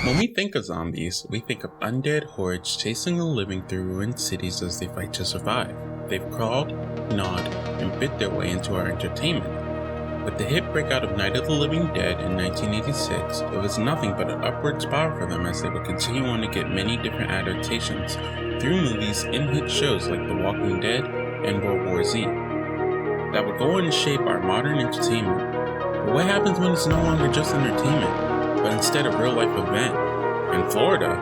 When we think of zombies, we think of undead hordes chasing the living through ruined cities as they fight to survive. They've crawled, gnawed, and bit their way into our entertainment. With the hit breakout of Night of the Living Dead in 1986, it was nothing but an upward spiral for them as they would continue on to get many different adaptations through movies and hit shows like The Walking Dead and World War Z that would go on to shape our modern entertainment. But what happens when it's no longer just entertainment, but instead a real life event? In Florida,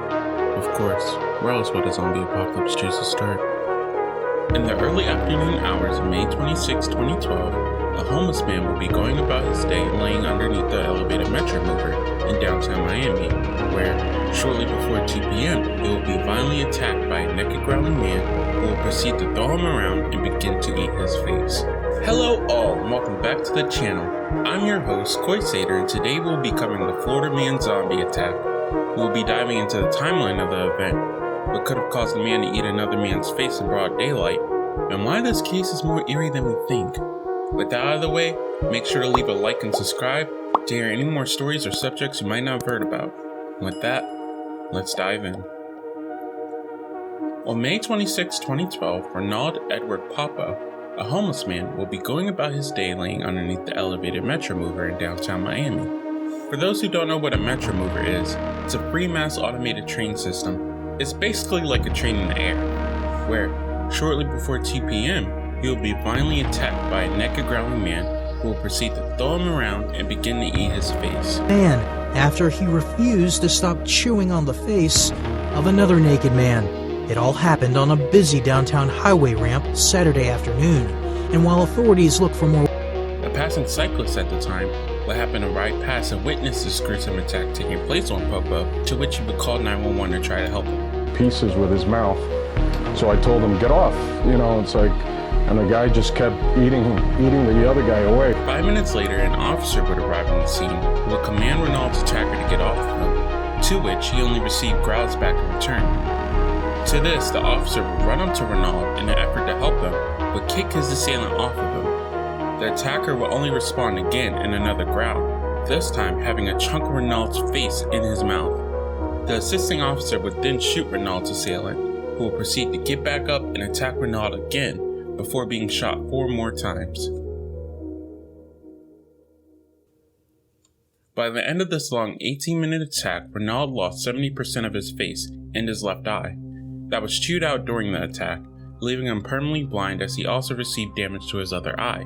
of course, where else would a zombie apocalypse choose to start? In the early afternoon hours of May 26, 2012, a homeless man will be going about his day laying underneath the elevated metro mover in downtown Miami, where, shortly before 2 p.m., he will be violently attacked by a naked growling man who will proceed to throw him around and begin to eat his face. Hello all, and welcome back to the channel. I'm your host, Koisaders, and today we'll be covering the Floridaman zombie attack. We'll be diving into the timeline of the event, what could have caused the man to eat another man's face in broad daylight, and why this case is more eerie than we think. With that out of the way, make sure to leave a like and subscribe to hear any more stories or subjects you might not have heard about. With that, let's dive in. On May 26, 2012, Ronald Edward Papa, a homeless man, will be going about his day laying underneath the elevated metro mover in downtown Miami. For those who don't know what a metro mover is, it's a free mass automated train system. It's basically like a train in the air, where, shortly before 2 p.m., he will be violently attacked by a naked growling man who will proceed to throw him around and begin to eat his face. After he refused to stop chewing on the face of another naked man. It all happened on a busy downtown highway ramp Saturday afternoon, and while authorities look for more... A passing cyclist at the time would happen to ride past and witness this gruesome attack taking place on Papa, to which he would call 911 to try to help him. Pieces with his mouth, so I told him, get off, it's like... And the guy just kept eating the other guy away. 5 minutes later, an officer would arrive on the scene who would command Ronald's attacker to get off of him, to which he only received growls back in return. To this, the officer would run up to Ronald in an effort to help him, but kick his assailant off of him. The attacker would only respond again in another growl, this time having a chunk of Ronald's face in his mouth. The assisting officer would then shoot Ronald's assailant, who would proceed to get back up and attack Ronald again, before being shot 4 more times. By the end of this long 18-minute attack, Ronald lost 70% of his face and his left eye. That was chewed out during the attack, leaving him permanently blind as he also received damage to his other eye.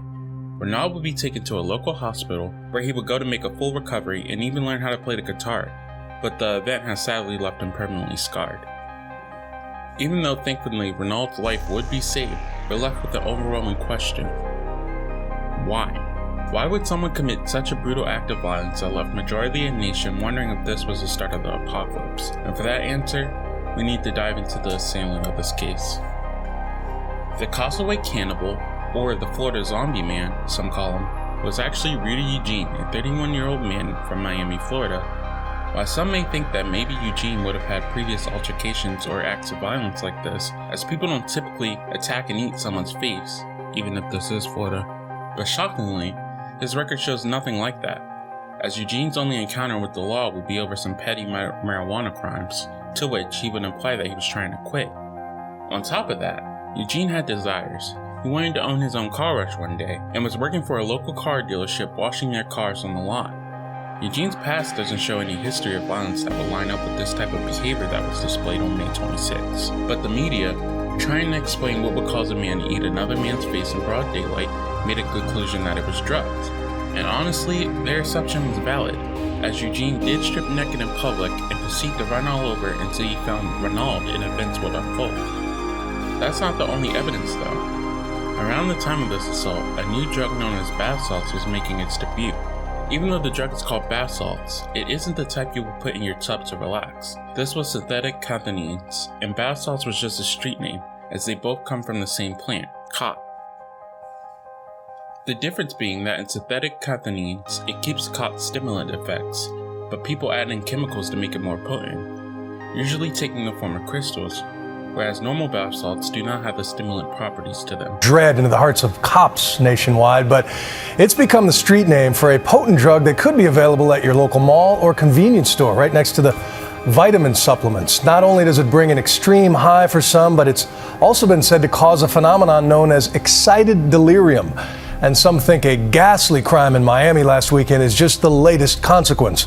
Ronald would be taken to a local hospital where he would go to make a full recovery and even learn how to play the guitar, but the event has sadly left him permanently scarred. Even though thankfully Ronald's life would be saved, we're left with the overwhelming question: why? Why would someone commit such a brutal act of violence that left majority of the nation wondering if this was the start of the apocalypse? And for that answer, we need to dive into the assailant of this case. The Causeway Cannibal, or the Florida Zombie Man, some call him, was actually Rudy Eugene, a 31-year-old man from Miami, Florida. While some may think that maybe Eugene would have had previous altercations or acts of violence like this, as people don't typically attack and eat someone's face, even if this is Florida. But shockingly, his record shows nothing like that, as Eugene's only encounter with the law would be over some petty marijuana crimes, to which he would imply that he was trying to quit. On top of that, Eugene had desires. He wanted to own his own car wash one day, and was working for a local car dealership washing their cars on the lot. Eugene's past doesn't show any history of violence that would line up with this type of behavior that was displayed on May 26. But the media, trying to explain what would cause a man to eat another man's face in broad daylight, made a conclusion that it was drugs. And honestly, their assumption was valid, as Eugene did strip naked in public and proceed to run all over until he found Ronald and events would unfold. That's not the only evidence though. Around the time of this assault, a new drug known as bath salts was making its debut. Even though the drug is called bath salts, it isn't the type you would put in your tub to relax. This was synthetic cathinines, and bath salts was just a street name, as they both come from the same plant, cot. The difference being that in synthetic cathinines, it keeps cot stimulant effects, but people add in chemicals to make it more potent, usually taking the form of crystals, whereas normal bath salts do not have the stimulant properties to them. Dread into the hearts of cops nationwide, but it's become the street name for a potent drug that could be available at your local mall or convenience store right next to the vitamin supplements. Not only does it bring an extreme high for some, but it's also been said to cause a phenomenon known as excited delirium. And some think a ghastly crime in Miami last weekend is just the latest consequence.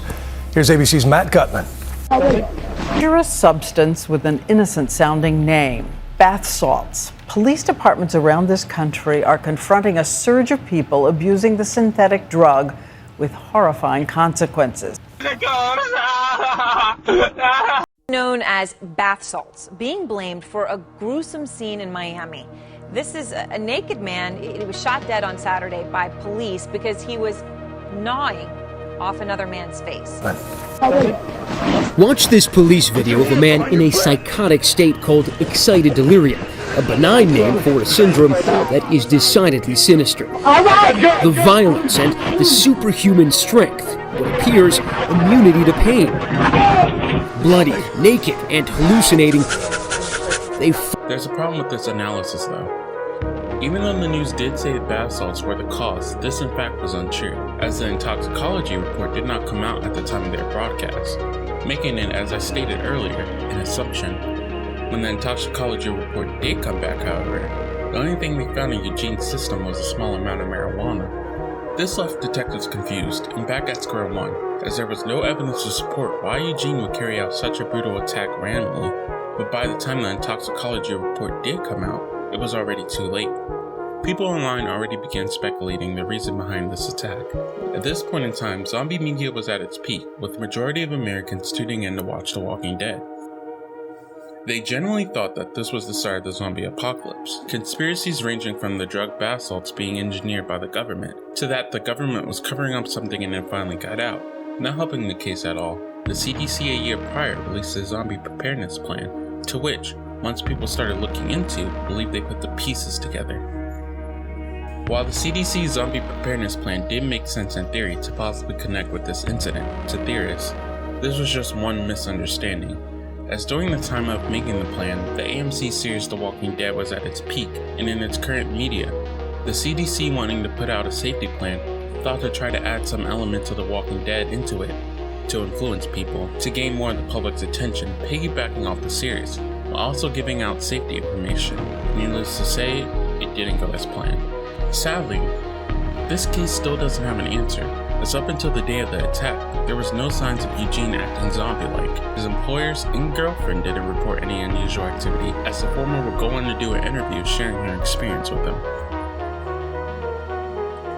Here's ABC's Matt Gutman. Dangerous substance with an innocent-sounding name, bath salts. Police departments around this country are confronting a surge of people abusing the synthetic drug with horrifying consequences. Known as bath salts, being blamed for a gruesome scene in Miami. This is a naked man. He was shot dead on Saturday by police because he was gnawing off another man's face. Watch this police video of a man in a psychotic state called excited delirium, a benign name for a syndrome that is decidedly sinister. The violence and the superhuman strength, what appears immunity to pain. Bloody, naked, and hallucinating, There's a problem with this analysis though. Even though the news did say bath salts were the cause, this in fact was untrue, as the intoxicology report did not come out at the time of their broadcast, making it, as I stated earlier, an assumption. When the intoxicology report did come back, however, the only thing they found in Eugene's system was a small amount of marijuana. This left detectives confused and back at square one, as there was no evidence to support why Eugene would carry out such a brutal attack randomly, but by the time the intoxicology report did come out, it was already too late. People online already began speculating the reason behind this attack. At this point in time, zombie media was at its peak, with the majority of Americans tuning in to watch The Walking Dead. They generally thought that this was the start of the zombie apocalypse, conspiracies ranging from the drug bath salts being engineered by the government, to that the government was covering up something and it finally got out. Not helping the case at all, the CDC a year prior released a zombie preparedness plan, to which, once people started looking into, believed they put the pieces together. While the CDC zombie preparedness plan did make sense in theory to possibly connect with this incident, to theorists, this was just one misunderstanding, as during the time of making the plan, the AMC series The Walking Dead was at its peak, and in its current media, the CDC wanting to put out a safety plan thought to try to add some element to The Walking Dead into it, to influence people, to gain more of the public's attention, piggybacking off the series, while also giving out safety information. Needless to say, it didn't go as planned. Sadly, this case still doesn't have an answer, as up until the day of the attack, there was no signs of Eugene acting zombie-like. His employers and girlfriend didn't report any unusual activity, as the former would go on to do an interview sharing her experience with him.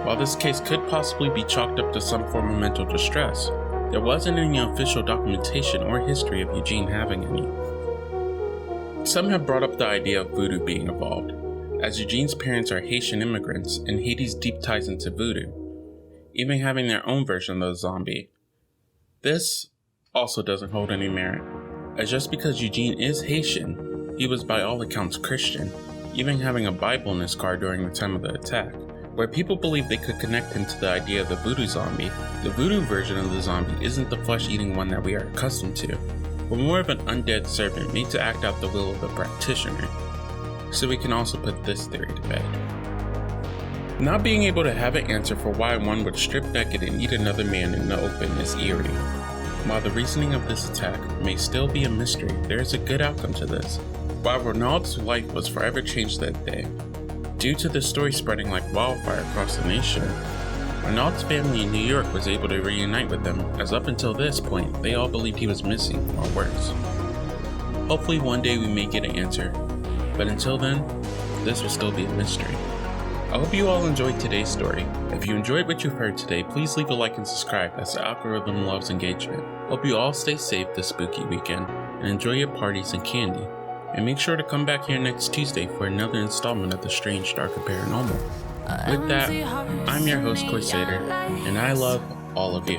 While this case could possibly be chalked up to some form of mental distress, there wasn't any official documentation or history of Eugene having any. Some have brought up the idea of voodoo being involved, as Eugene's parents are Haitian immigrants and Haiti's deep ties into voodoo, even having their own version of the zombie. This also doesn't hold any merit, as just because Eugene is Haitian, he was by all accounts Christian, even having a Bible in his car during the time of the attack, where people believe they could connect him to the idea of the voodoo zombie. The voodoo version of the zombie isn't the flesh-eating one that we are accustomed to, but more of an undead servant made to act out the will of the practitioner. So we can also put this theory to bed. Not being able to have an answer for why one would strip naked and eat another man in the open is eerie. While the reasoning of this attack may still be a mystery, there is a good outcome to this. While Ronald's life was forever changed that day, due to the story spreading like wildfire across the nation, Ronald's family in New York was able to reunite with him, as up until this point, they all believed he was missing, or worse. Hopefully one day we may get an answer, but until then, this will still be a mystery. I hope you all enjoyed today's story. If you enjoyed what you've heard today, please leave a like and subscribe, as the algorithm loves engagement. Hope you all stay safe this spooky weekend, and enjoy your parties and candy. And make sure to come back here next Tuesday for another installment of the Strange, Dark, and Paranormal. With that, I'm your host, Koisader, and I love all of you.